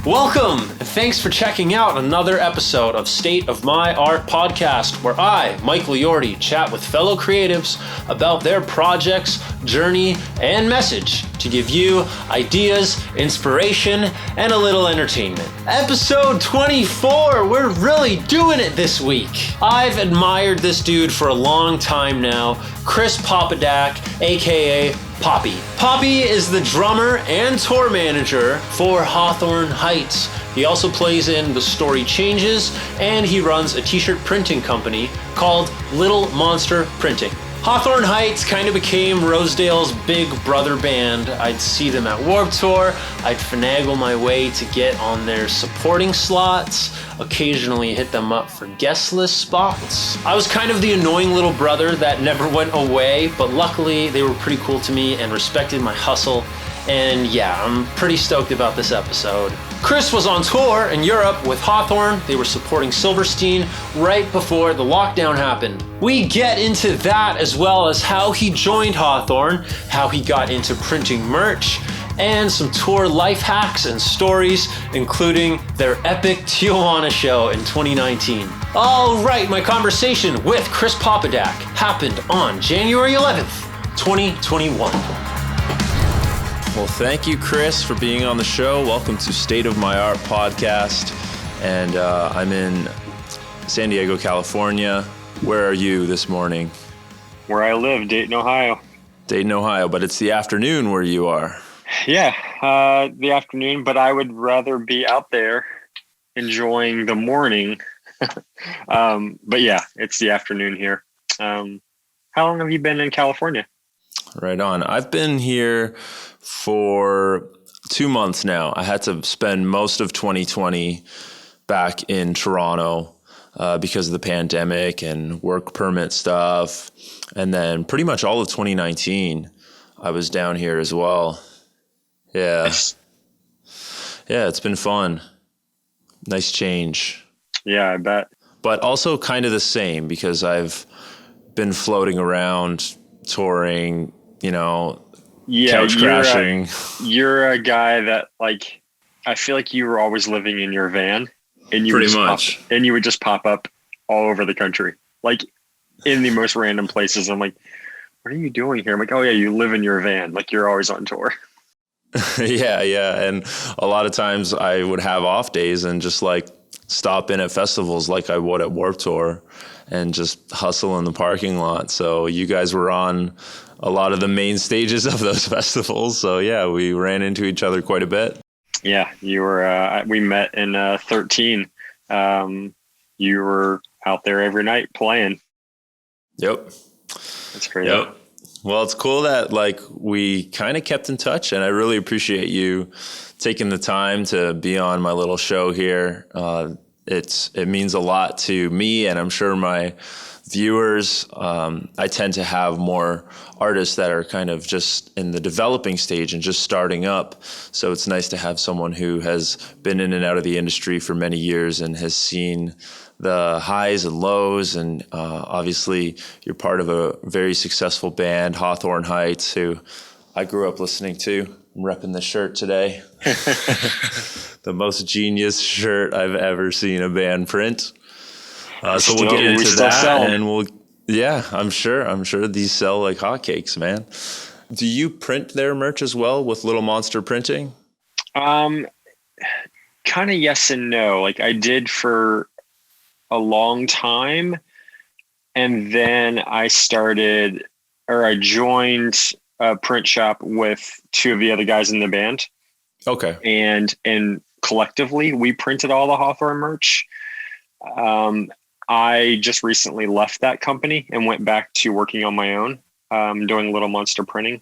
Welcome, and thanks for checking out another episode of State of My Art Podcast, where I, Mike Liorti, chat with fellow creatives about their projects, journey, and message to give you ideas, inspiration, and a little entertainment. Episode 24, we're really doing it this week. I've admired this dude for a long time now, Chris Popadak, aka Poppy. Poppy is the drummer and tour manager for Hawthorne Heights. He also plays in The Story Changes, and he runs a t-shirt printing company called Little Monster Printing. Hawthorne Heights kind of became Rosedale's big brother band. I'd see them at Warped Tour, I'd finagle my way to get on their supporting slots, occasionally hit them up for guest list spots. I was kind of the annoying little brother that never went away, but luckily they were pretty cool to me and respected my hustle. And yeah, I'm pretty stoked about this episode. Chris was on tour in Europe with Hawthorne. They were supporting Silverstein right before the lockdown happened. We get into that, as well as how he joined Hawthorne, how he got into printing merch, and some tour life hacks and stories, including their epic Tijuana show in 2019. All right, my conversation with Chris Popadak happened on January 11th, 2021. Well, thank you, Chris, for being on the show. Welcome to State of My Art Podcast. And I'm in San Diego, California. Where are you this morning? Where I live, Dayton, Ohio. Dayton, Ohio, but it's the afternoon where you are. Yeah, the afternoon, but I would rather be out there enjoying the morning. But yeah, it's the afternoon here. How long have you been in California? Right on. I've been here for 2 months now. I had to spend most of 2020 back in Toronto because of the pandemic and work permit stuff. And then pretty much all of 2019, I was down here as well. Yeah. Nice. Yeah, it's been fun. Nice change. Yeah, I bet. But also kind of the same because I've been floating around, touring, couch crashing. You're a guy that, like, I feel like you were always living in your van, and you pretty much, and you would just pop up all over the country, like in the most random places. I'm like, what are you doing here? I'm like, oh yeah, you live in your van, like you're always on tour. Yeah, and a lot of times I would have off days and just like stop in at festivals like I would at Warped Tour and just hustle in the parking lot. So you guys were on a lot of the main stages of those festivals. So yeah, we ran into each other quite a bit. Yeah, you were, we met in 13. You were out there every night playing. Yep. That's crazy. Yep. Well, it's cool that like we kind of kept in touch, and I really appreciate you taking the time to be on my little show here. It means a lot to me, and I'm sure my viewers. I tend to have more artists that are kind of just in the developing stage and just starting up. So it's nice to have someone who has been in and out of the industry for many years and has seen the highs and lows. And obviously you're part of a very successful band, Hawthorne Heights, who I grew up listening to. I'm repping the shirt today. The most genius shirt I've ever seen a band print. So we'll get into that, and I'm sure these sell like hotcakes, man. Do you print their merch as well with Little Monster Printing? Kind of yes and no. Like I did for a long time, and then I joined a print shop with two of the other guys in the band. Okay. And collectively we printed all the Hawthorne merch. I just recently left that company and went back to working on my own, doing Little Monster Printing.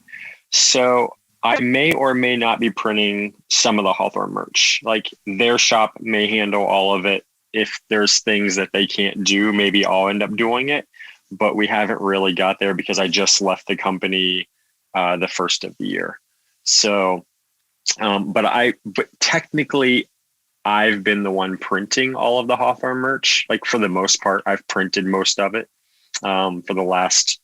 So I may or may not be printing some of the Hawthorne merch. Like their shop may handle all of it. If there's things that they can't do, maybe I'll end up doing it. But we haven't really got there because I just left the company the first of the year. So, but technically I've been the one printing all of the Hawthorne merch. Like for the most part, I've printed most of it for the last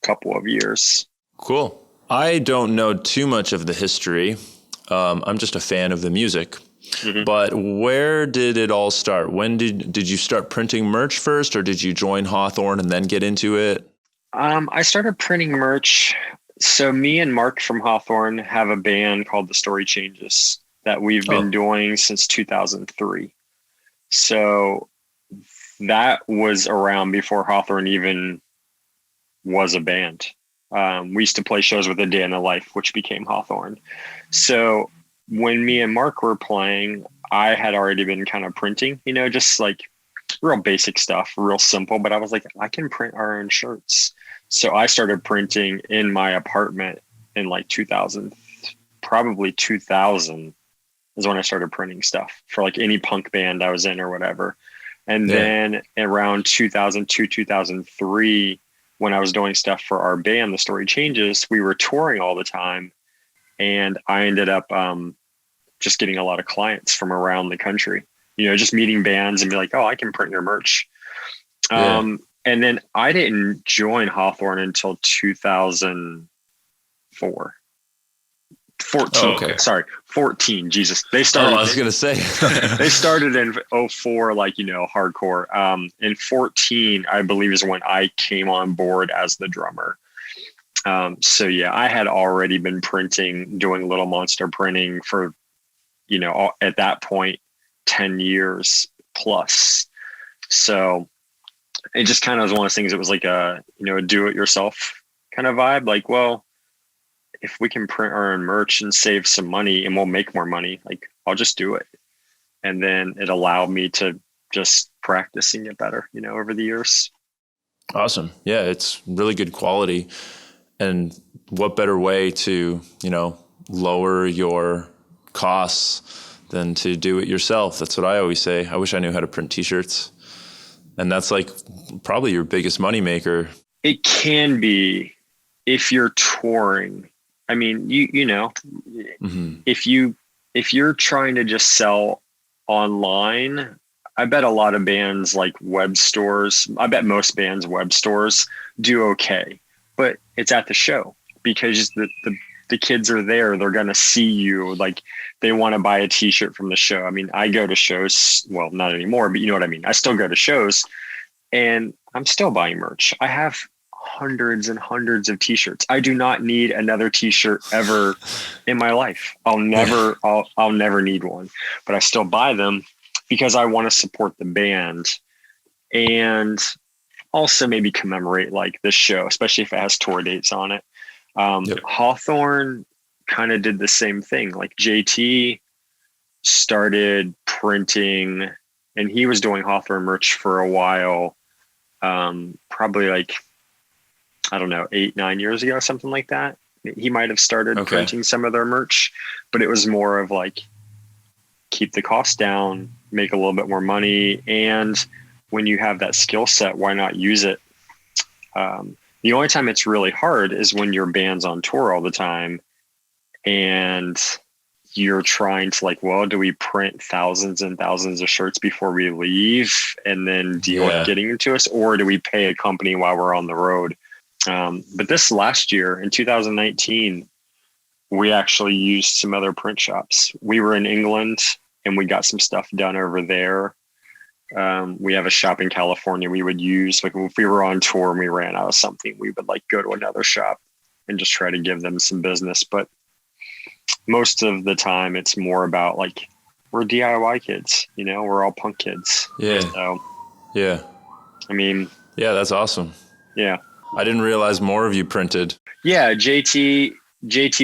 couple of years. Cool. I don't know too much of the history. I'm just a fan of the music. Mm-hmm. But where did it all start? When did you start printing merch first, or did you join Hawthorne and then get into it? I started printing merch. So me and Mark from Hawthorne have a band called The Story Changes that we've been doing since 2003. So that was around before Hawthorne even was a band. We used to play shows with A Day in the Life, which became Hawthorne. So when me and Mark were playing, I had already been kind of printing, just like real basic stuff, real simple. But I was like, I can print our own shirts. So I started printing in my apartment in like 2000, probably 2000 is when I started printing stuff for like any punk band I was in or whatever. And then around 2002, 2003, when I was doing stuff for our band, The Story Changes, we were touring all the time. And I ended up just getting a lot of clients from around the country, just meeting bands and be like, oh, I can print your merch. And then I didn't join Hawthorne until 2004. 14. Jesus. They started. I was going to say. They started in 2004, hardcore. In 2014, I believe is when I came on board as the drummer. So yeah, I had already been printing, doing Little Monster printing for, at that point, 10 years plus. So it just kind of was one of those things. It was like a do-it-yourself kind of vibe. Like, well, if we can print our own merch and save some money and we'll make more money, like I'll just do it. And then it allowed me to just practicing it better, over the years. Awesome. Yeah, it's really good quality. And what better way to, lower your costs than to do it yourself? That's what I always say. I wish I knew how to print t-shirts. And that's like probably your biggest moneymaker. It can be if you're touring. I mean, Mm-hmm. if you're trying to just sell online, I bet a lot of bands like web stores, I bet most bands web stores do okay, but it's at the show because the kids are there. They're going to see you. Like they want to buy a t-shirt from the show. I mean, I go to shows, well, not anymore, but you know what I mean? I still go to shows and I'm still buying merch. I have hundreds and hundreds of t-shirts. I do not need another t-shirt ever in my life. I'll never need one, but I still buy them because I want to support the band and also maybe commemorate like this show, especially if it has tour dates on it. Hawthorne kind of did the same thing. Like JT started printing and he was doing Hawthorne merch for a while. Probably like, I don't know, 8-9 years ago, something like that. He might have started printing some of their merch, but it was more of like, keep the cost down, make a little bit more money. And when you have that skill set, why not use it? The only time it's really hard is when your band's on tour all the time and you're trying to like, well, do we print thousands and thousands of shirts before we leave and then deal with getting them to us? Or do we pay a company while we're on the road? But this last year in 2019, we actually used some other print shops. We were in England and we got some stuff done over there. We have a shop in California we would use. Like if we were on tour and we ran out of something, we would like go to another shop and just try to give them some business. But most of the time it's more about like, we're DIY kids, we're all punk kids. Yeah. So, yeah. I mean, yeah, that's awesome. Yeah. I didn't realize more of you printed. Yeah. JT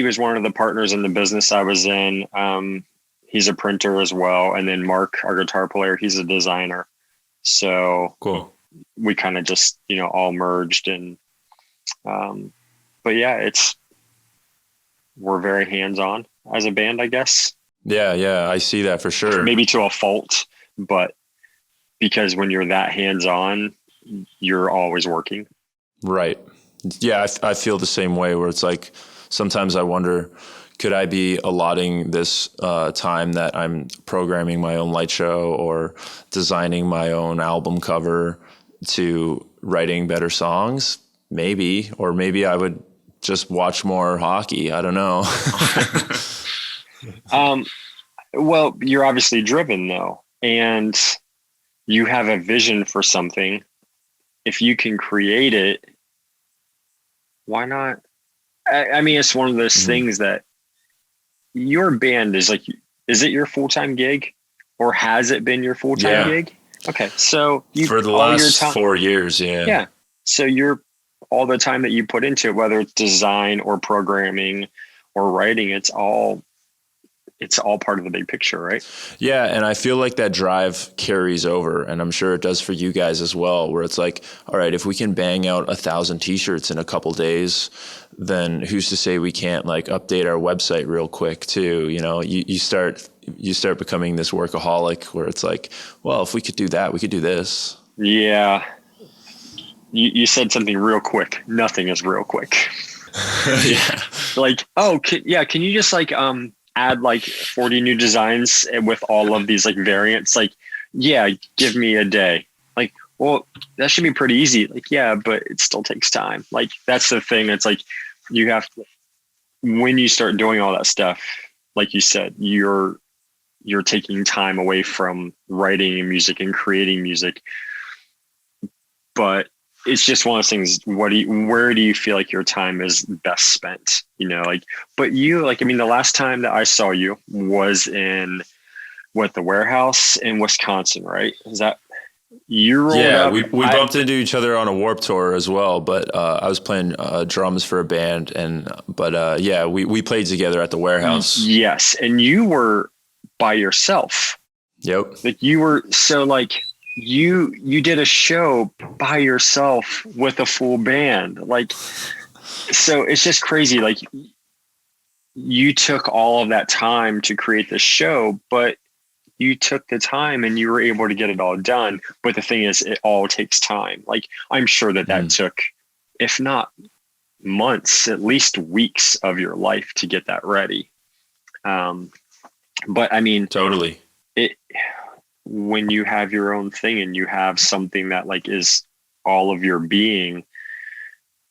was one of the partners in the business I was in. He's a printer as well. And then Mark, our guitar player, he's a designer. So cool. We kind of just, all merged and, but yeah, we're very hands-on as a band, I guess. Yeah. I see that for sure. Maybe to a fault, but because when you're that hands-on, you're always working. Right. Yeah. I feel the same way where it's like, sometimes I wonder, could I be allotting this time that I'm programming my own light show or designing my own album cover to writing better songs? Maybe, or maybe I would just watch more hockey. I don't know. Well, you're obviously driven though, and you have a vision for something. If you can create it, why not? I mean, it's one of those things that your band is like, is it your full-time gig, or has it been your full-time gig? Okay. So for the last 4 years. Yeah. Yeah. So all the time that you put into it, whether it's design or programming or writing, it's all part of the big picture, right? Yeah. And I feel like that drive carries over, and I'm sure it does for you guys as well, where it's like, all right, if we can bang out 1,000 t-shirts in a couple days, then who's to say we can't like update our website real quick too? You know, you start becoming this workaholic where it's like, well, if we could do that, we could do this. Yeah. You said something real quick. Nothing is real quick. Yeah. Like, can you just like add like 40 new designs with all of these like variants? Like, yeah, give me a day. Like, well, that should be pretty easy. Like, yeah, but it still takes time. Like, that's the thing. It's like you have to, when you start doing all that stuff, like you said, you're taking time away from writing music and creating music. But it's just one of those things. Where do you feel like your time is best spent? You know, like, but you, like, I mean, the last time that I saw you was in the warehouse in Wisconsin, right? Is that you rolled up? We bumped into each other on a Warped Tour as well, but I was playing drums for a band, we played together at the warehouse. Yes, and you were by yourself. Yep. Like you were, so like you did a show by yourself with a full band. Like, so it's just crazy. Like, you took all of that time to create this show, but you took the time and you were able to get it all done. But the thing is, it all takes time. Like, I'm sure that took, if not months, at least weeks of your life to get that ready. But I mean, totally. When you have your own thing and you have something that like is all of your being,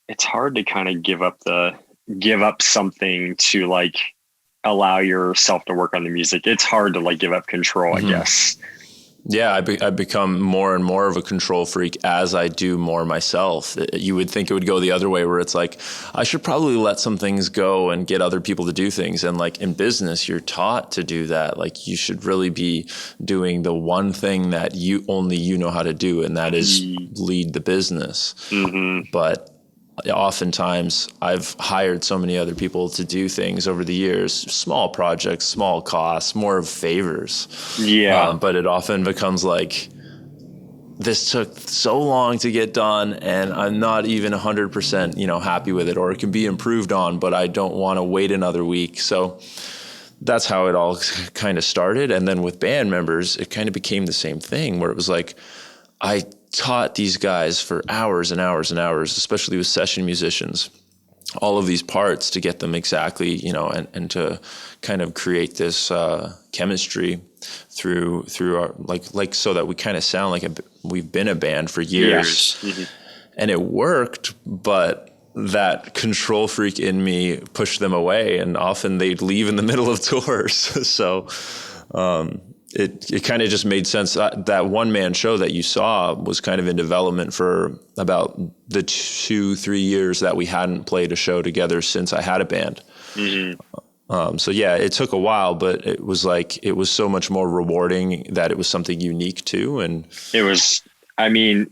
it's hard to kind of give up something to like allow yourself to work on the music. It's hard to like give up control, I guess. Yeah, I become more and more of a control freak as I do more myself. You would think it would go the other way, where it's like, I should probably let some things go and get other people to do things. And like in business, you're taught to do that. Like, you should really be doing the one thing that you know how to do, and that is lead the business. But oftentimes I've hired so many other people to do things over the years, small projects, small costs, more of favors. Yeah. But it often becomes like, this took so long to get done and I'm not even 100%, happy with it, or it can be improved on, but I don't want to wait another week. So that's how it all kind of started. And then with band members, it kind of became the same thing, where it was like, I taught these guys for hours and hours and hours, especially with session musicians, all of these parts to get them exactly, and to kind of create this chemistry through our like so that we kind of sound like we've been a band for years. Yes. And it worked, but that control freak in me pushed them away, and often they'd leave in the middle of tours. So it kind of just made sense. That one-man show that you saw was kind of in development for about the 2-3 years that we hadn't played a show together since I had a band. So yeah, it took a while, but it was so much more rewarding that it was something unique too. And it was, I mean,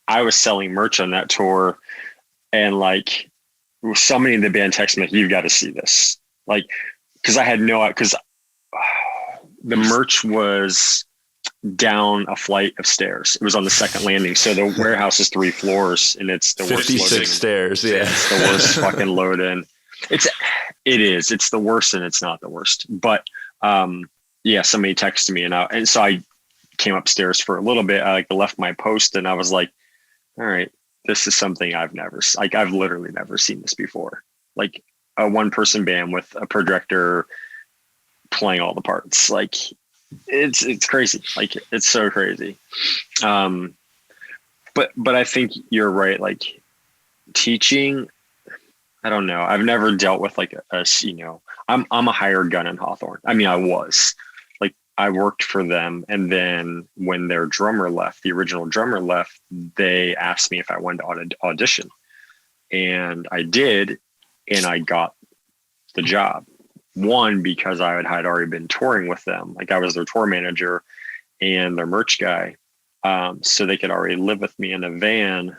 I was selling merch on that tour, and like somebody in the band texted me, "You've got to see this." Like, because the merch was down a flight of stairs. It was on the second landing. So the warehouse is 3 floors, and it's the worst 56 stairs. Yeah. It's the worst fucking load in. It's the worst, and it's not the worst. But somebody texted me, and so I came upstairs for a little bit. I left my post, and I was like, all right, this is something I've literally never seen this before. Like a 1-person band with a projector playing all the parts. Like, it's crazy. Like, it's so crazy. But I think you're right. Like, teaching, I don't know. I've never dealt with like I'm a hired gun in Hawthorne. I mean, I was, I worked for them. And then when their drummer left, the original drummer left, they asked me if I wanted to audition. And I did, and I got the job. One, because I had already been touring with them. Like I was their tour manager and their merch guy. So they could already live with me in a van.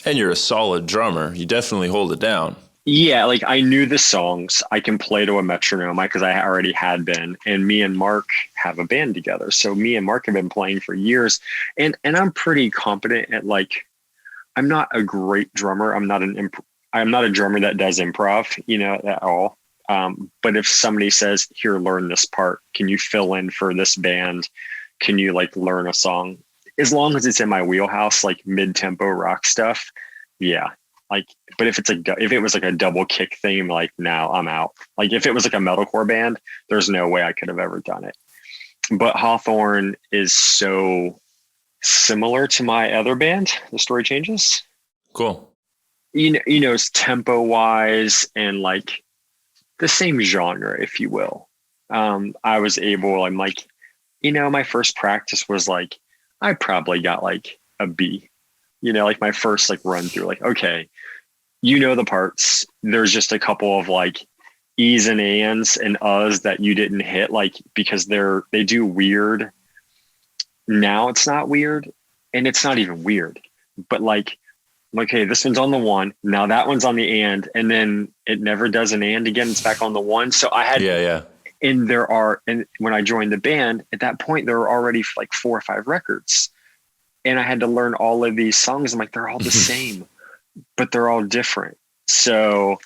And you're a solid drummer. You definitely hold it down. Yeah, like I knew the songs. I can play to a metronome because I already had been. And me and Mark have a band together. So me and Mark have been playing for years. And I'm pretty competent at like, I'm not a great drummer. I'm not a drummer that does improv, at all. But if somebody says, here, learn this part, can you fill in for this band? Can you like learn a song? As long as it's in my wheelhouse, like mid-tempo rock stuff. Yeah. Like, but if it was like a double kick theme, like now I'm out. Like if it was like a metalcore band, there's no way I could have ever done it. But Hawthorne is so similar to my other band, The Story Changes. Cool. It's tempo wise and like the same genre, if you will. I'm like, my first practice was like, I probably got like a B, like my first like run through, like, okay, the parts, there's just a couple of like E's and ands and uhs that you didn't hit, like, because they do weird. Now it's not weird and it's not even weird, but like, okay, this one's on the one. Now that one's on the and then it never does an and again. It's back on the one. So I had, and when I joined the band at that point, there were already like 4 or 5 records and I had to learn all of these songs. I'm like, they're all the same, but they're all different. So,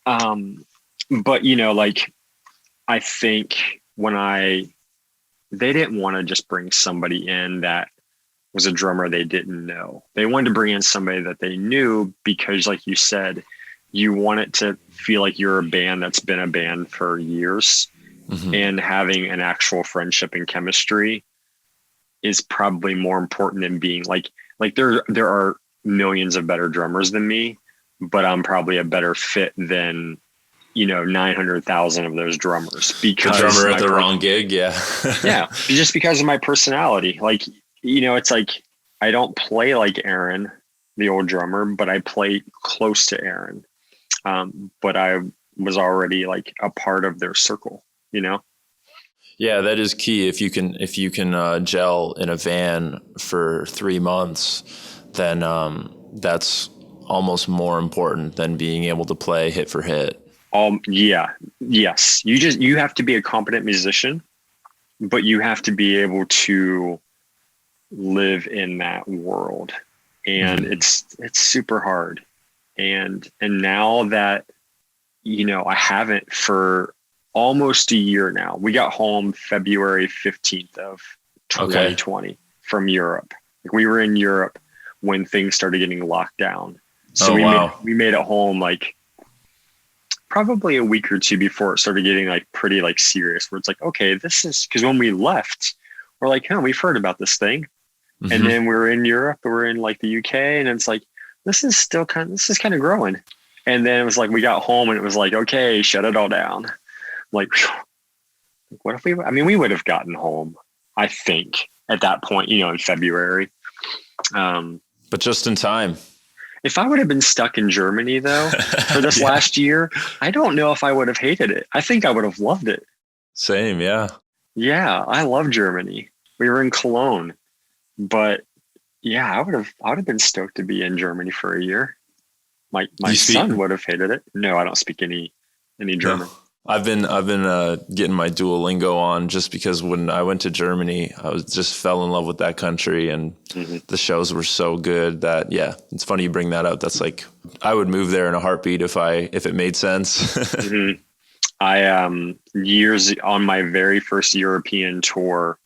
but like, I think they didn't want to just bring somebody in that was a drummer they didn't know. They wanted to bring in somebody that they knew because, like you said, you want it to feel like you're a band that's been a band for years, and having an actual friendship and chemistry is probably more important than being like there are millions of better drummers than me, but I'm probably a better fit than 900,000 of those drummers because the drummer at the wrong gig. Yeah. Yeah. Just because of my personality. Like, it's like, I don't play like Aaron, the old drummer, but I play close to Aaron. But I was already like a part of their circle, Yeah, that is key. If you can gel in a van for 3 months, then that's almost more important than being able to play hit for hit. Yeah. Yes. You have to be a competent musician, but you have to be able to live in that world. And it's super hard. And now that, I haven't for almost a year now. We got home February 15th of 2020 from Europe. Like we were in Europe when things started getting locked down. So we made it home like probably a week or two before it started getting like pretty like serious, where it's like, okay, this is, because when we left, we're like, we've heard about this thing. And then we're in Europe, we're in like the UK, and it's like, this is kind of growing. And then it was like, we got home and it was like, okay, shut it all down. Like, what if we would have gotten home, I think, at that point, in February. But just in time. If I would have been stuck in Germany, though, for this last year, I don't know if I would have hated it. I think I would have loved it. Same, yeah. Yeah, I love Germany. We were in Cologne. But yeah, I would have been stoked to be in Germany for a year. My son would have hated it. No, I don't speak any German. No. I've been getting my Duolingo on just because when I went to Germany, I just fell in love with that country, and the shows were so good that, it's funny you bring that up. That's like, I would move there in a heartbeat if it made sense. I years on my very first European tour,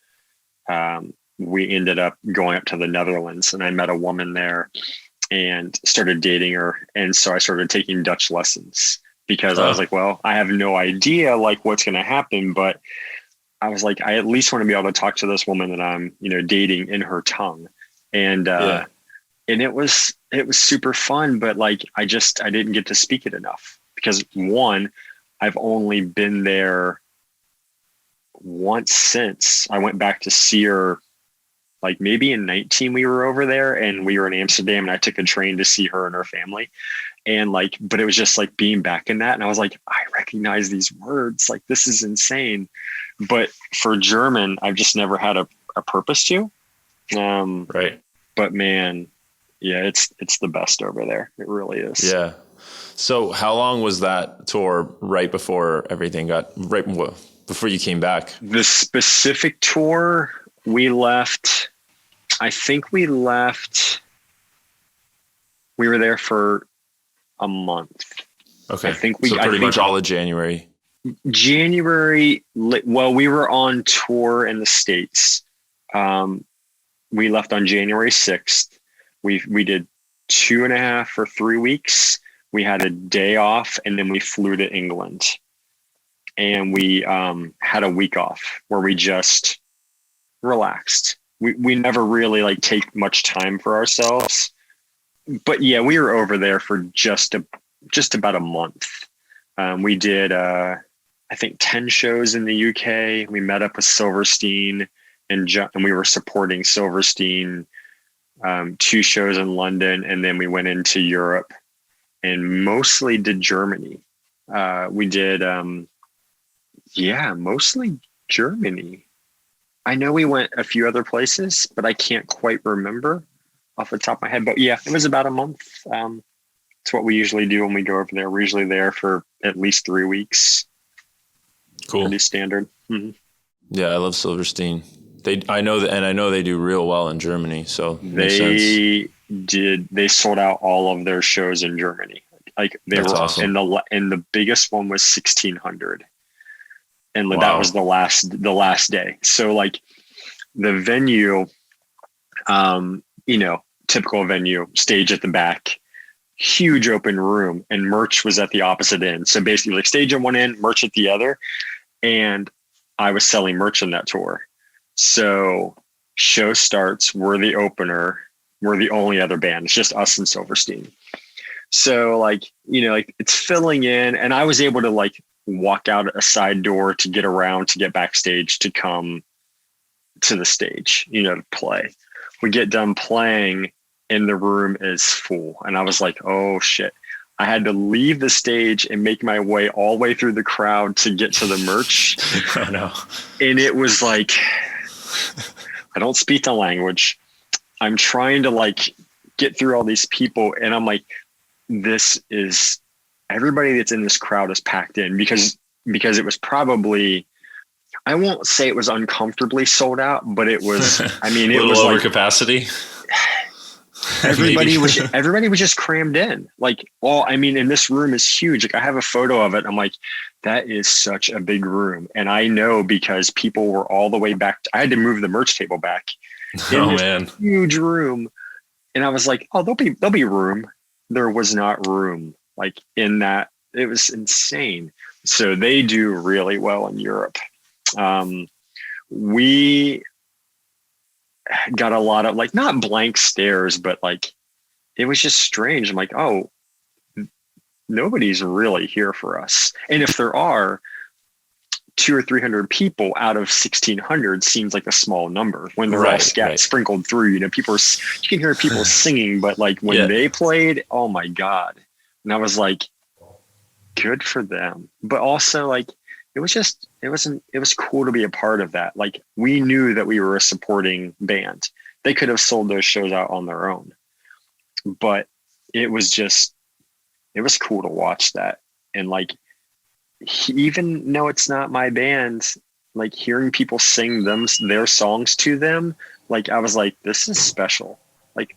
we ended up going up to the Netherlands, and I met a woman there and started dating her. And so I started taking Dutch lessons because I was like, well, I have no idea like what's going to happen, but I was like, I at least want to be able to talk to this woman that I'm, dating in her tongue. And, and it was super fun, but like, I didn't get to speak it enough because, one, I've only been there once since. I went back to see her like maybe in 19 we were over there, and we were in Amsterdam, and I took a train to see her and her family. And like, but it was just like being back in that. And I was like, I recognize these words. Like, this is insane. But for German, I've just never had a purpose to. Right. But man, yeah, it's the best over there. It really is. Yeah. So how long was that tour right before everything before you came back? The specific tour we left, we were there for a month. Okay. So pretty much all of January. January. Well, we were on tour in the States. We left on January 6th. We did 2.5 or 3 weeks. We had a day off, and then we flew to England, and we had a week off where we just relaxed. We never really like take much time for ourselves, but yeah, we were over there for just about a month. We did, I think 10 shows in the UK. We met up with Silverstein and we were supporting Silverstein, 2 shows in London. And then we went into Europe and mostly did Germany. We did, mostly Germany. I know we went a few other places, but I can't quite remember off the top of my head. But yeah, it was about a month. It's what we usually do when we go over there. We're usually there for at least 3 weeks. Cool. Pretty standard. Mm-hmm. Yeah, I love Silverstein. I know they do real well in Germany. So they sold out all of their shows in Germany. Like That's awesome. And the biggest one was 1,600. And Wow. That was the last day. So like the venue, typical venue, stage at the back, huge open room, and merch was at the opposite end. So basically like stage at one end, merch at the other. And I was selling merch on that tour. So show starts, we're the opener, we're the only other band. It's just us and Silverstein. So like, it's filling in, and I was able to like walk out a side door to get around, to get backstage, to come to the stage, to play. We get done playing and the room is full. And I was like, oh shit. I had to leave the stage and make my way all the way through the crowd to get to the merch. Oh no. And it was like, I don't speak the language. I'm trying to like get through all these people. And I'm like, everybody that's in this crowd is packed in because it was probably, I won't say it was uncomfortably sold out, but it was, I mean, it was over like capacity. everybody was just crammed in. Like, and this room is huge. Like I have a photo of it. I'm like, that is such a big room. And I know because people were all the way back. I had to move the merch table back in this huge room. And I was like, oh, there'll be room. There was not room like in that. It was insane. So they do really well in Europe. We got a lot of like, not blank stares, but like, it was just strange. I'm like, oh, nobody's really here for us. And if there are 200 or 300 people out of 1,600 seems like a small number when they're all sprinkled through, you can hear people singing, but like when they played, oh my God. And I was like, good for them. But also like, it was cool to be a part of that. Like we knew that we were a supporting band. They could have sold those shows out on their own, but it was cool to watch that. And like, even though it's not my band, like hearing people sing their songs to them, like I was like, this is special. Like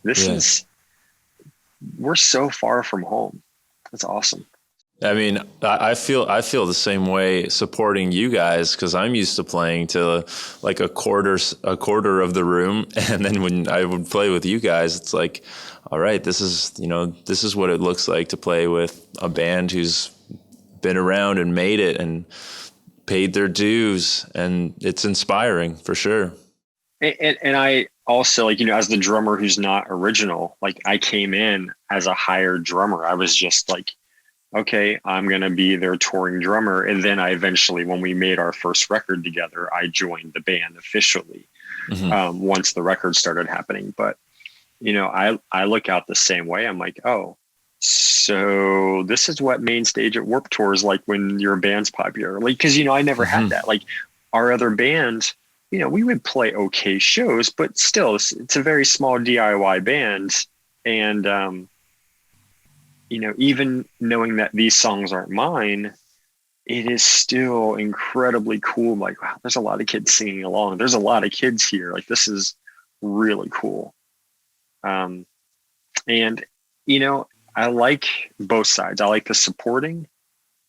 we're so far from home. That's awesome. I mean, I feel the same way supporting you guys because I'm used to playing to like a quarter of the room, and then when I would play with you guys, it's like, all right, this is what it looks like to play with a band who's been around and made it and paid their dues, and it's inspiring for sure. And I also like, as the drummer who's not original, like I came in as a hired drummer. I was just like okay, I'm going to be their touring drummer. And then I eventually, when we made our first record together, I joined the band officially once the record started happening. But, I look out the same way. I'm like, oh, so this is what main stage at Warped Tour is like when your band's popular. Like, because, I never had that. Like our other band, we would play okay shows, but still, it's a very small DIY band. And, even knowing that these songs aren't mine, it is still incredibly cool. Like, wow, there's a lot of kids singing along. There's a lot of kids here. Like, this is really cool. And, I like both sides. I like the supporting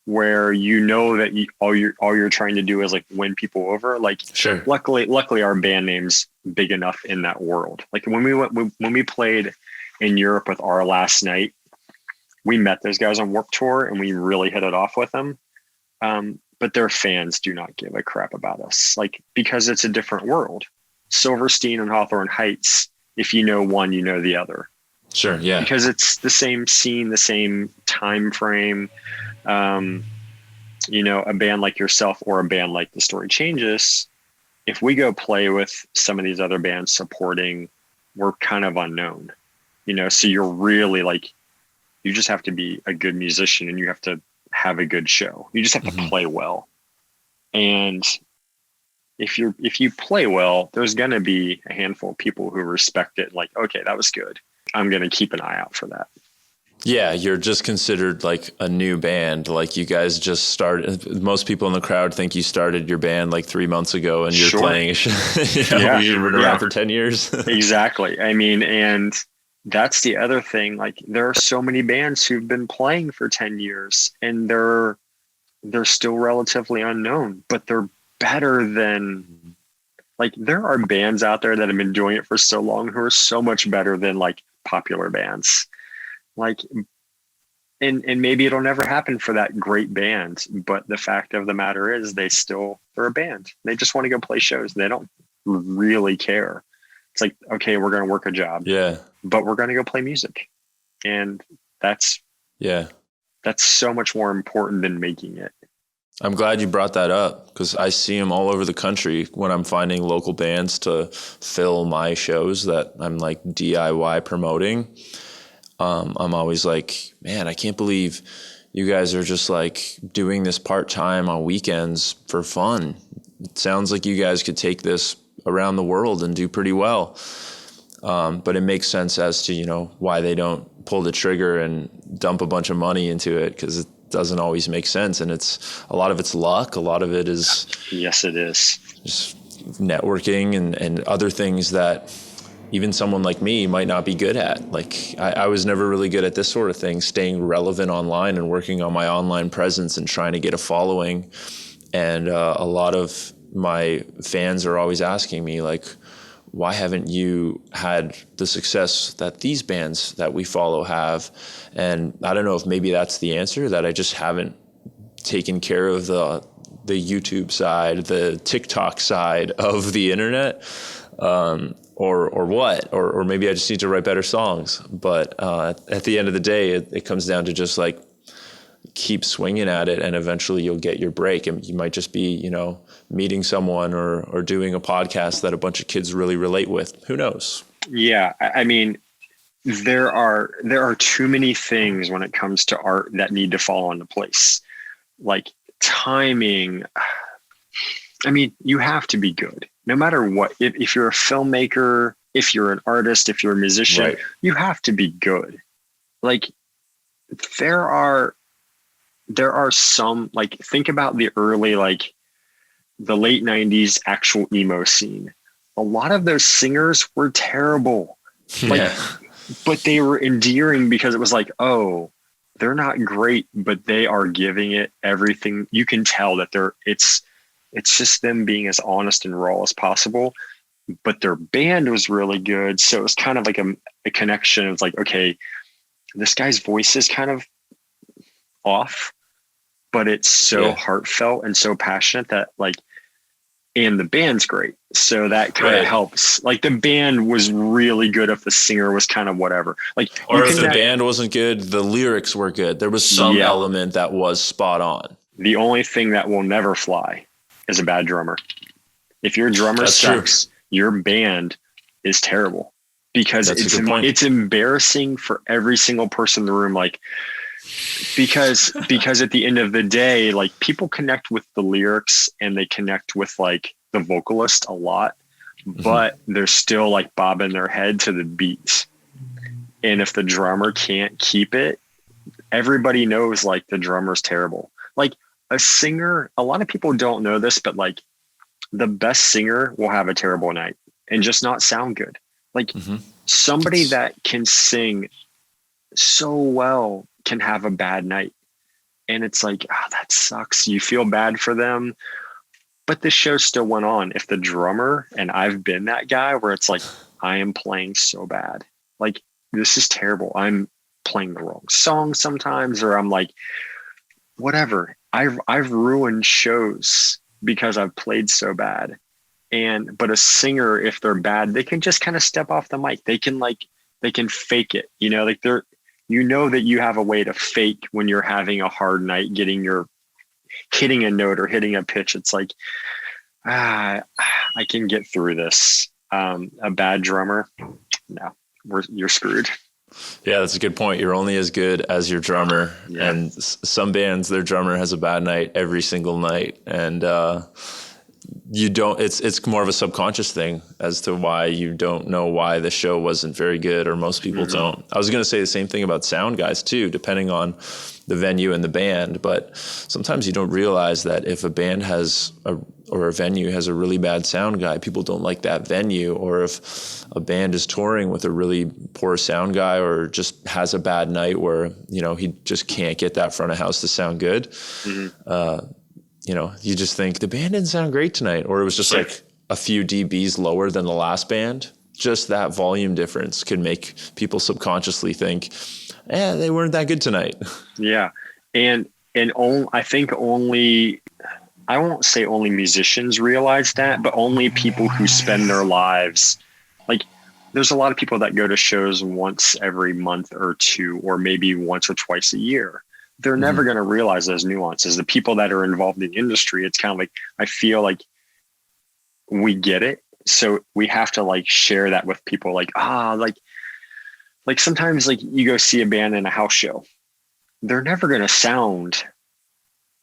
where that all you're trying to do is like win people over. Like, sure. Luckily our band name's big enough in that world. Like when we played in Europe with Our Last Night, we met those guys on Warped Tour and we really hit it off with them. But their fans do not give a crap about us, like, because it's a different world. Silverstein and Hawthorne Heights, if you know one, you know the other. Sure. Yeah. Because it's the same scene, the same time frame. A band like yourself or a band like The Story Changes, if we go play with some of these other bands supporting, we're kind of unknown, so you're really like, you just have to be a good musician and you have to have a good show. You just have to play well. And if you play well, there's going to be a handful of people who respect it. Like, okay, that was good. I'm going to keep an eye out for that. Yeah, you're just considered like a new band. Like you guys just started. Most people in the crowd think you started your band like 3 months ago and you're playing. You've been around for 10 years. Exactly. I mean, and that's the other thing. Like there are so many bands who've been playing for 10 years and they're still relatively unknown, but they're better than, like, there are bands out there that have been doing it for so long who are so much better than like popular bands. Like, and maybe it'll never happen for that great band, but the fact of the matter is they're a band. They just want to go play shows. They don't really care. It's like, okay, we're going to work a job. Yeah. But we're going to go play music. And that's so much more important than making it. I'm glad you brought that up because I see them all over the country when I'm finding local bands to fill my shows that I'm like DIY promoting. I'm always like, man, I can't believe you guys are just like doing this part-time on weekends for fun. It sounds like you guys could take this around the world and do pretty well. But it makes sense as to, why they don't pull the trigger and dump a bunch of money into it, because it doesn't always make sense. And a lot of it's luck. A lot of it is. Yes, it is. Just networking and other things that even someone like me might not be good at. Like I was never really good at this sort of thing, staying relevant online and working on my online presence and trying to get a following. And a lot of my fans are always asking me, like, why haven't you had the success that these bands that we follow have? And I don't know if maybe that's the answer, that I just haven't taken care of the YouTube side, the TikTok side of the internet, or what, or maybe I just need to write better songs. But at the end of the day, it comes down to just like keep swinging at it, and eventually you'll get your break. And you might just be, meeting someone or doing a podcast that a bunch of kids really relate with. Who knows? Yeah. I mean, there are too many things when it comes to art that need to fall into place. Like timing. I mean, you have to be good no matter what. If you're a filmmaker, if you're an artist, if you're a musician, right, you have to be good. Like there are some, like, think about the early, like the late 90s actual emo scene. A lot of those singers were terrible. Like, but they were endearing because it was like, oh, they're not great, but they are giving it everything. You can tell that it's just them being as honest and raw as possible, but their band was really good. So it was kind of like a connection. It's like, okay, this guy's voice is kind of off, but it's so heartfelt and so passionate that, like, and the band's great. So that kind of helps. Like the band was really good if the singer was kind of whatever. Like, or if the band wasn't good, the lyrics were good. There was some element that was spot on. The only thing that will never fly is a bad drummer. If your drummer sucks, your band is terrible, because it's embarrassing for every single person in the room. Like, because at the end of the day, like, people connect with the lyrics and they connect with like the vocalist a lot, but they're still like bobbing their head to the beats. And if the drummer can't keep it, everybody knows like the drummer's terrible. Like a singer, a lot of people don't know this, but like the best singer will have a terrible night and just not sound good. Like somebody that can sing so well can have a bad night. And it's like, that sucks. You feel bad for them, but the show still went on. If the drummer, and I've been that guy where it's like, I am playing so bad. Like, this is terrible. I'm playing the wrong song sometimes, or I'm like, whatever. I've ruined shows because I've played so bad. But a singer, if they're bad, they can just kind of step off the mic. They can fake it, like that you have a way to fake when you're having a hard night, hitting a note or hitting a pitch. It's like, I can get through this. A bad drummer, no, you're screwed. Yeah, that's a good point. You're only as good as your drummer. Yeah. And some bands, their drummer has a bad night every single night. And you don't, it's more of a subconscious thing as to why you don't know why the show wasn't very good, or most people don't. I was going to say the same thing about sound guys too, depending on the venue and the band. But sometimes you don't realize that if a band or a venue has a really bad sound guy, people don't like that venue. Or if a band is touring with a really poor sound guy, or just has a bad night where, he just can't get that front of house to sound good. You just think the band didn't sound great tonight, or it was just like a few dBs lower than the last band. Just that volume difference could make people subconsciously think, they weren't that good tonight. Yeah. And I think I won't say only musicians realize that, but only people who spend their lives, like, there's a lot of people that go to shows once every month or two, or maybe once or twice a year. They're never going to realize those nuances. The people that are involved in the industry, it's kind of like, I feel like we get it. So we have to like share that with people, like sometimes like you go see a band in a house show, they're never going to sound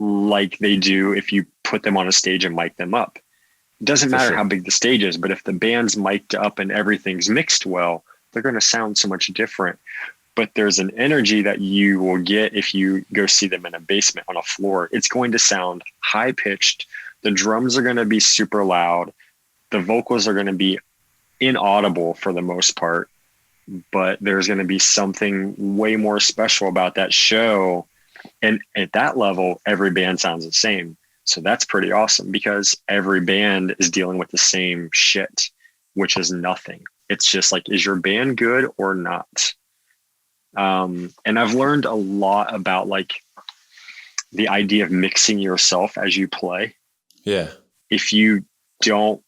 like they do if you put them on a stage and mic them up. It doesn't matter how big the stage is, but if the band's mic'd up and everything's mixed well, they're going to sound so much different. But there's an energy that you will get if you go see them in a basement on a floor. It's going to sound high pitched. The drums are going to be super loud. The vocals are going to be inaudible for the most part, but there's going to be something way more special about that show. And at that level, every band sounds the same. So that's pretty awesome, because every band is dealing with the same shit, which is nothing. It's just like, is your band good or not? And I've learned a lot about like the idea of mixing yourself as you play. Yeah. If you want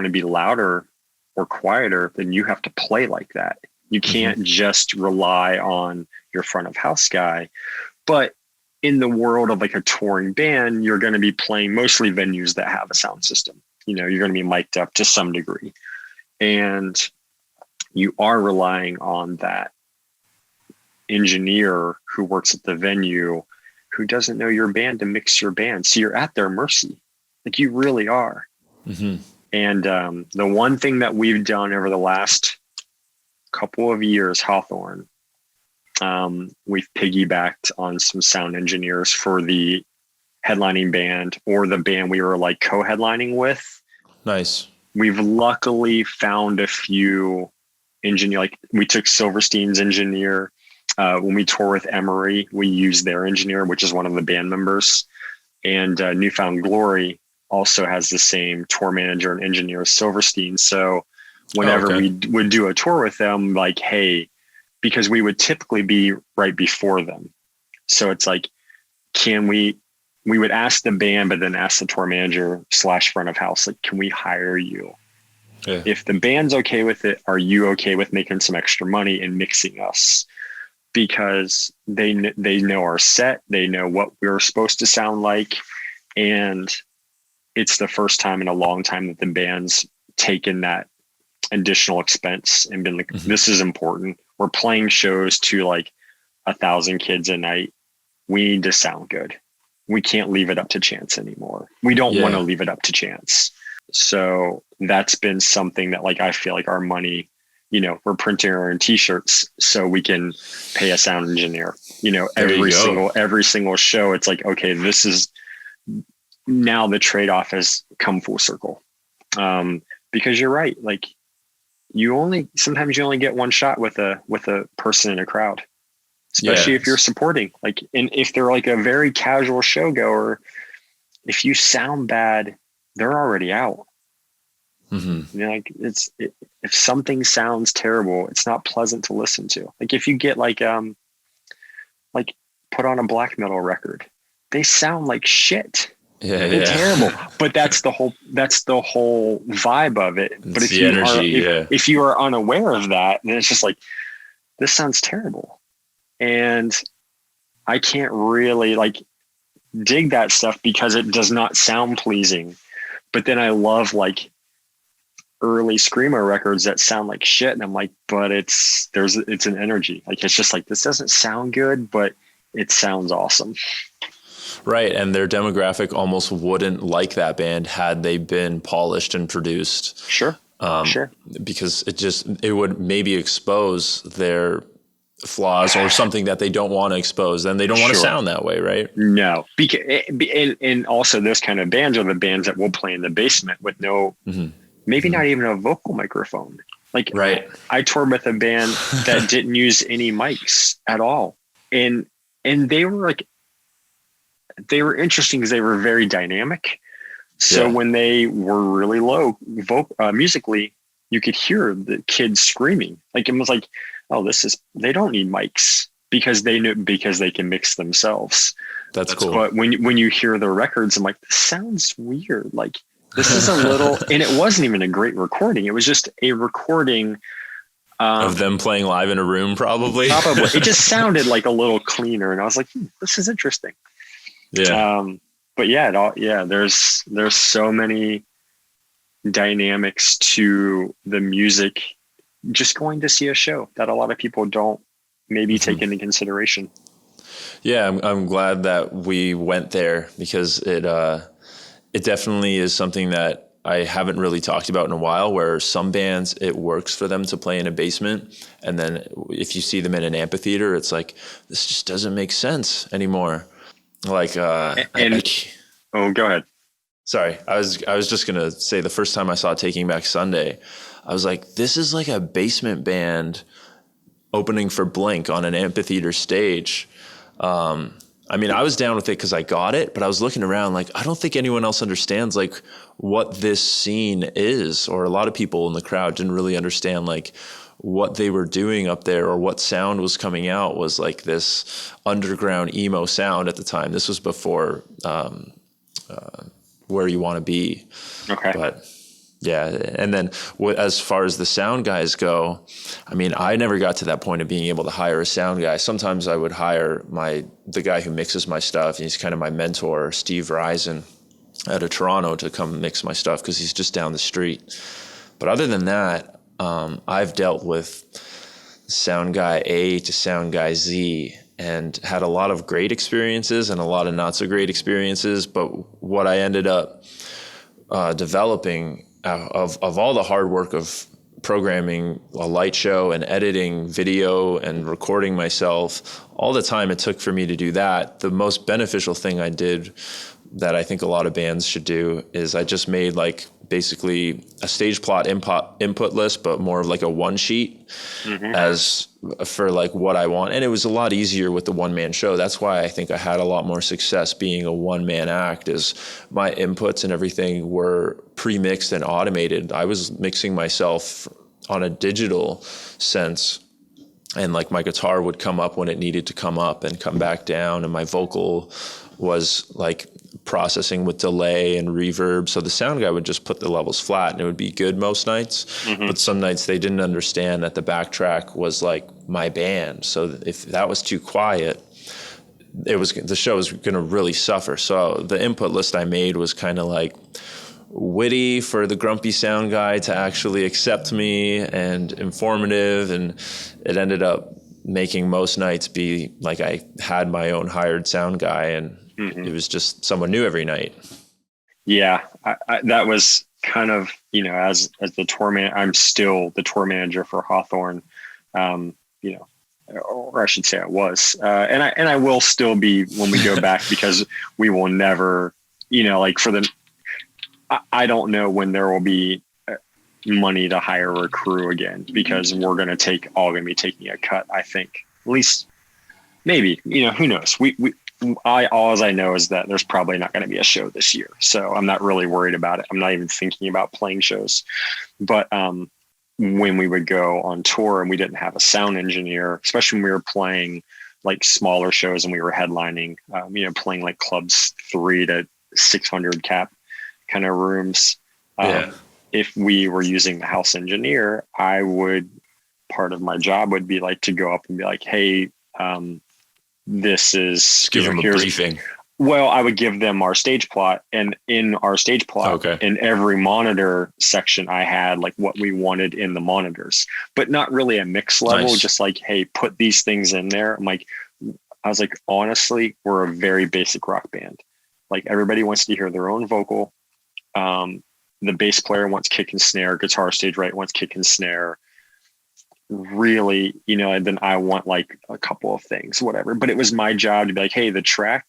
to be louder or quieter, then you have to play like that. You can't just rely on your front of house guy. But in the world of like a touring band, you're going to be playing mostly venues that have a sound system. You're going to be mic'd up to some degree, and you are relying on that engineer who works at the venue who doesn't know your band to mix your band. So you're at their mercy. Like, you really are. And the one thing that we've done over the last couple of years, Hawthorne, we've piggybacked on some sound engineers for the headlining band, or the band we were like co-headlining with. Nice. We've luckily found a few engineer, like we took Silverstein's engineer. When we tour with Emory, we use their engineer, which is one of the band members. And Newfound Glory also has the same tour manager and engineer as Silverstein. So whenever we would do a tour with them, like, hey, because we would typically be right before them. So it's like, can we we would ask the band, but then ask the tour manager / front of house, like, can we hire you? Yeah. If the band's okay with it, are you okay with making some extra money and mixing us? Because they know our set, they know what we're supposed to sound like. And it's the first time in a long time that the band's taken that additional expense and been like, this is important. We're playing shows to like 1,000 kids a night. We need to sound good. We can't leave it up to chance anymore. We don't want to leave it up to chance. So that's been something that like, I feel like our money, you know, we're printing our own t-shirts so we can pay a sound engineer, you know, every single show. It's like, okay, this is now the trade-off has come full circle. Because you're right. Like sometimes you only get one shot with a person in a crowd, especially if you're supporting, like, and if they're like a very casual show goer, if you sound bad, they're already out. You know, like if something sounds terrible, it's not pleasant to listen to. Like if you get like put on a black metal record, they sound like they're terrible, but that's the whole vibe of it. But if you are unaware of that, then it's just like, this sounds terrible. And I can't really like dig that stuff because it does not sound pleasing. But then I love like early screamer records that sound like shit. And I'm like, but it's an energy. Like, it's just like, this doesn't sound good, but it sounds awesome. Right. And their demographic almost wouldn't like that band had they been polished and produced. Sure. Because it would maybe expose their flaws or something that they don't want to expose. Then they don't want to sound that way. Right. No. And also those kind of bands are the bands that will play in the basement with no, maybe not even a vocal microphone. Like, I toured with a band that didn't use any mics at all. And they were like, they were interesting because they were very dynamic. So when they were really low musically, you could hear the kids screaming. Like, it was like, oh, they don't need mics because they can mix themselves. That's cool. But when you hear the records, I'm like, this sounds weird. Like, this is a little, and it wasn't even a great recording. It was just a recording of them playing live in a room. Probably. It just sounded like a little cleaner. And I was like, this is interesting. Yeah. But there's so many dynamics to the music, just going to see a show that a lot of people don't maybe take into consideration. Yeah. I'm glad that we went there because it definitely is something that I haven't really talked about in a while, where some bands, it works for them to play in a basement. And then if you see them in an amphitheater, it's like, this just doesn't make sense anymore. Like, go ahead. Sorry. I was just going to say, the first time I saw Taking Back Sunday, I was like, this is like a basement band opening for Blink on an amphitheater stage. I mean, I was down with it because I got it, but I was looking around like, I don't think anyone else understands like what this scene is, or a lot of people in the crowd didn't really understand like what they were doing up there, or what sound was coming out was like this underground emo sound at the time. This was before Where You Want to Be. Okay. But yeah. And then as far as the sound guys go, I mean, I never got to that point of being able to hire a sound guy. Sometimes I would hire the guy who mixes my stuff. He's kind of my mentor, Steve Risen, out of Toronto, to come mix my stuff because he's just down the street. But other than that, I've dealt with sound guy A to sound guy Z and had a lot of great experiences and a lot of not so great experiences. But what I ended up developing of all the hard work of programming a light show and editing video and recording myself, all the time it took for me to do that, the most beneficial thing I did that I think a lot of bands should do is I just made like basically a stage plot input list, but more of like a one sheet as for like what I want. And it was a lot easier with the one-man show. That's why I think I had a lot more success being a one-man act, is my inputs and everything were pre-mixed and automated. I was mixing myself on a digital sense, and like my guitar would come up when it needed to come up and come back down, and my vocal was like processing with delay and reverb. So the sound guy would just put the levels flat and it would be good most nights. Mm-hmm. But some nights they didn't understand that the backtrack was like my band. So if that was too quiet, the show was going to really suffer. So the input list I made was kind of like witty for the grumpy sound guy to actually accept me, and informative. And it ended up making most nights be like I had my own hired sound guy, and it was just someone new every night. Yeah, that was kind of, as the tour manager, I'm still the tour manager for Hawthorne, or I should say I was, and I will still be when we go back, because we will never, I don't know when there will be money to hire a crew again, because we're going to be taking a cut. I think, at least, maybe, who knows? All I know is that there's probably not going to be a show this year, so I'm not really worried about it. I'm not even thinking about playing shows. But when we would go on tour and we didn't have a sound engineer, especially when we were playing like smaller shows and we were headlining, playing like clubs 300 to 600 cap kind of rooms. If we were using the house engineer, part of my job would be like to go up and be like, hey, this is, just give them a briefing. Well, I would give them our stage plot, and in our stage plot, in every monitor section, I had like what we wanted in the monitors, but not really a mix level. Nice. Just like, hey, put these things in there. I was like, honestly, we're a very basic rock band. Like, everybody wants to hear their own vocal. The bass player wants kick and snare. Guitar stage right wants kick and snare. Really, and then I want like a couple of things, whatever. But it was my job to be like, hey, the track,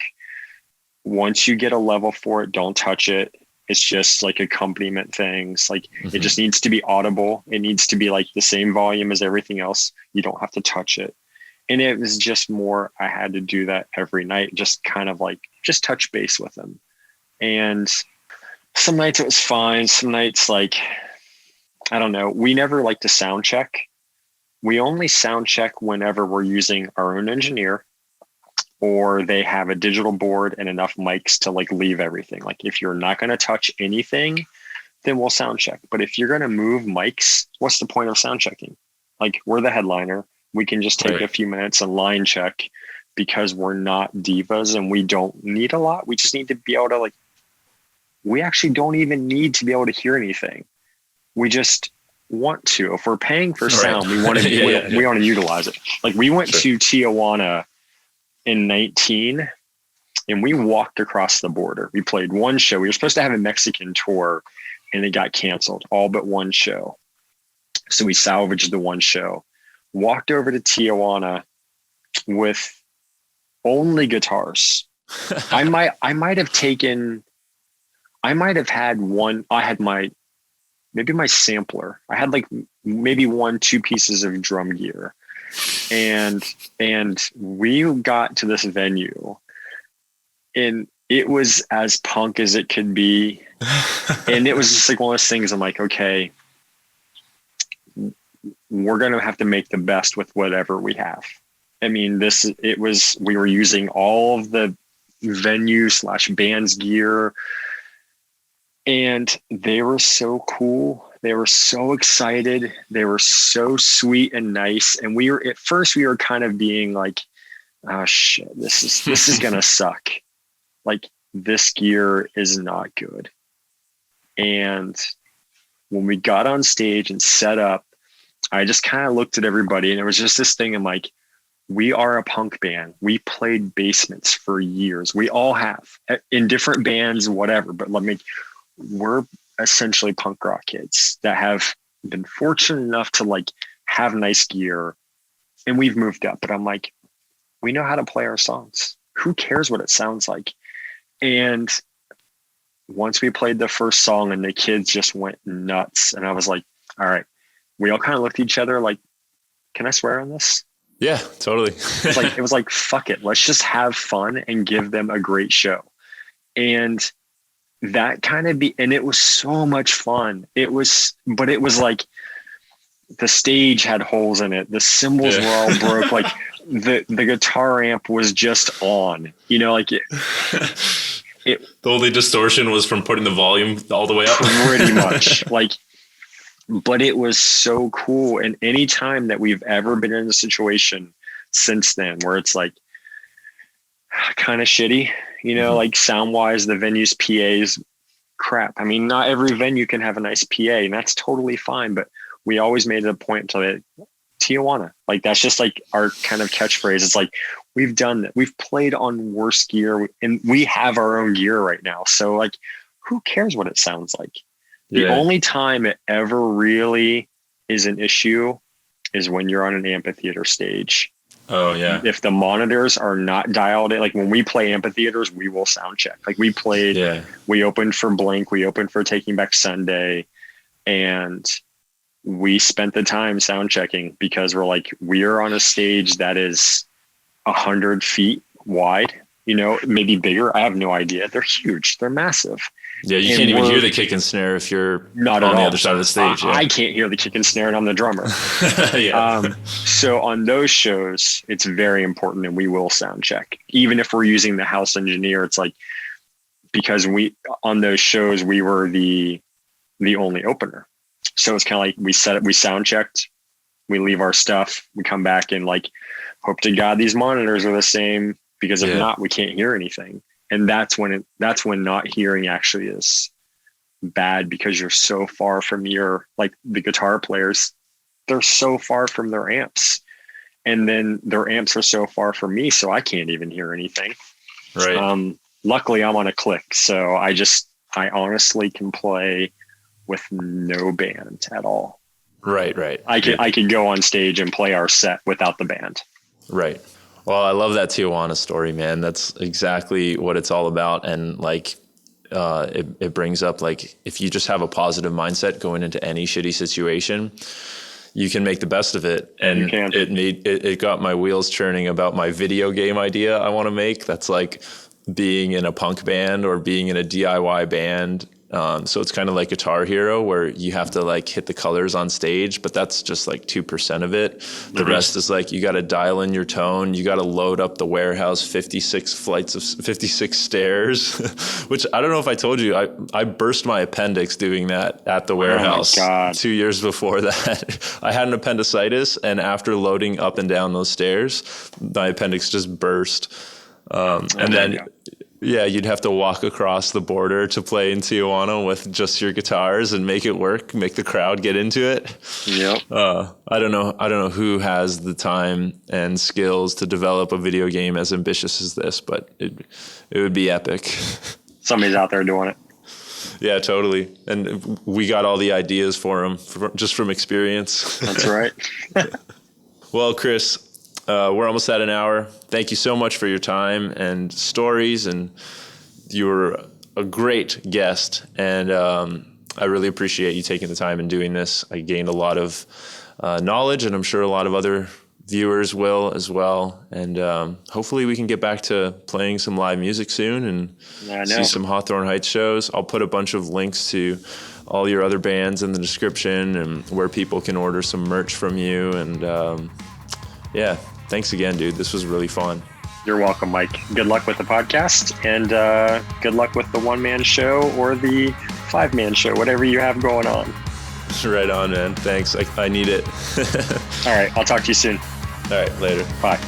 once you get a level for it, don't touch it. It's just like accompaniment things. Like, it just needs to be audible. It needs to be like the same volume as everything else. You don't have to touch it. And it was just more, I had to do that every night, just kind of like, just touch base with them. And some nights it was fine. Some nights, like, I don't know. We never like to sound check. We only sound check whenever we're using our own engineer, or they have a digital board and enough mics to like leave everything. Like, if you're not going to touch anything, then we'll sound check. But if you're going to move mics, what's the point of sound checking? Like, we're the headliner. We can just take a few minutes and line check, because we're not divas and we don't need a lot. We just need to be able to, like, we actually don't even need to be able to hear anything. We just want to. If we're paying for sound, we want to we want to utilize it. Like, we went to Tijuana in 19 and we walked across the border. We played one show. We were supposed to have a Mexican tour and it got canceled, all but one show. So we salvaged the one show, walked over to Tijuana with only guitars. I might have had one. I had maybe my sampler. I had like maybe 1-2 pieces of drum gear. And we got to this venue and it was as punk as it could be. And it was just like one of those things. I'm like, okay, we're going to have to make the best with whatever we have. I mean, we were using all of the venue/band's gear, and they were so cool. They were so excited. They were so sweet and nice. And at first we were kind of being like, oh shit, this is going to suck. Like, this gear is not good. And when we got on stage and set up, I just kind of looked at everybody and it was just this thing. I'm like, we are a punk band. We played basements for years. We all have, in different bands, whatever, but we're essentially punk rock kids that have been fortunate enough to like have nice gear, and we've moved up. But I'm like, we know how to play our songs. Who cares what it sounds like? And once we played the first song and the kids just went nuts, and I was like, all right, we all kind of looked at each other like, can I swear on this? Yeah, totally. It was like, fuck it. Let's just have fun and give them a great show. And that kind of and it was so much fun. But it was like, the stage had holes in it. The cymbals were all broke. Like, the guitar amp was just on, you know, like it the only distortion was from putting the volume all the way up. Pretty much. Like, but it was so cool. And any time that we've ever been in a situation since then where it's like kind of shitty, you know, like sound wise, the venue's PA's crap. I mean, not every venue can have a nice PA, and that's totally fine. But we always made it a point to Tijuana. Like, that's just like our kind of catchphrase. It's like, we've done that. We've played on worse gear, and we have our own gear right now. So like, who cares what it sounds like? The only time it ever really is an issue is when you're on an amphitheater stage. Oh yeah. If the monitors are not dialed in, like when we play amphitheaters, we will sound check. Like we played, we opened for Blink, we opened for Taking Back Sunday, and we spent the time sound checking because we're like, we are on a stage that is 100 feet wide, you know, maybe bigger. I have no idea. They're huge. They're massive. Yeah, you can't even hear the kick and snare if you're not on the other side of the stage. I can't hear the kick and snare, and I'm the drummer. So on those shows, it's very important, and we will sound check. Even if we're using the house engineer, it's like, because on those shows, we were the only opener. So it's kind of like we sound checked, we leave our stuff, we come back and like, hope to God these monitors are the same, because if not, we can't hear anything. And that's when not hearing actually is bad, because you're so far from like the guitar players, they're so far from their amps, and then their amps are so far from me, so I can't even hear anything. Right. Luckily I'm on a click, so I honestly can play with no band at all. Right. I could go on stage and play our set without the band. Right. Well, I love that Tijuana story, man. That's exactly what it's all about. And like, it brings up, like, if you just have a positive mindset going into any shitty situation, you can make the best of it. And it got my wheels churning about my video game idea I want to make. That's like being in a punk band or being in a DIY band. So it's kind of like Guitar Hero, where you have to like hit the colors on stage, but that's just like 2% of it. The rest is like, you got to dial in your tone. You got to load up the warehouse, 56 stairs, which I don't know if I told you, I burst my appendix doing that at the warehouse 2 years before that. I had an appendicitis, and after loading up and down those stairs, my appendix just burst. You'd have to walk across the border to play in Tijuana with just your guitars and make it work, make the crowd get into it. Yep. I don't know who has the time and skills to develop a video game as ambitious as this, but it would be epic. Somebody's out there doing it. Yeah, totally. And we got all the ideas for them just from experience. That's right. Well, Chris, we're almost at an hour. Thank you so much for your time and stories, and you were a great guest, and I really appreciate you taking the time and doing this. I gained a lot of knowledge, and I'm sure a lot of other viewers will as well, and hopefully we can get back to playing some live music soon and see some Hawthorne Heights shows. I'll put a bunch of links to all your other bands in the description, and where people can order some merch from you, and thanks again, dude. This was really fun. You're welcome, Mike. Good luck with the podcast, and good luck with the one-man show or the 5-man show, whatever you have going on. Right on, man. Thanks. I need it. All right. I'll talk to you soon. All right. Later. Bye.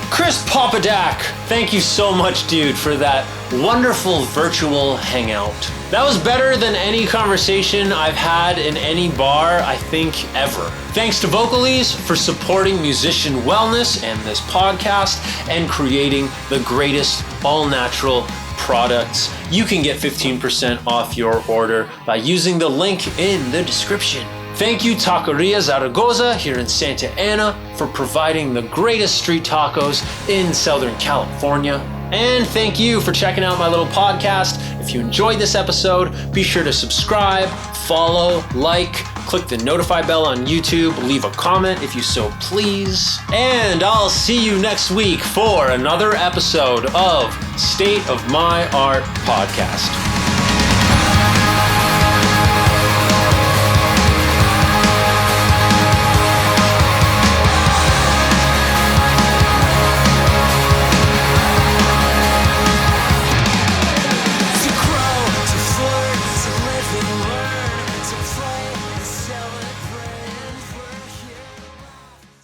Chris Popadak, thank you so much, dude, for that wonderful virtual hangout. That was better than any conversation I've had in any bar, I think, ever. Thanks to Vocalese for supporting musician wellness and this podcast and creating the greatest all-natural products. You can get 15% off your order by using the link in the description. Thank you, Taqueria Zaragoza here in Santa Ana, for providing the greatest street tacos in Southern California. And thank you for checking out my little podcast. If you enjoyed this episode, be sure to subscribe, follow, like, click the notify bell on YouTube, leave a comment if you so please. And I'll see you next week for another episode of State of My Art Podcast.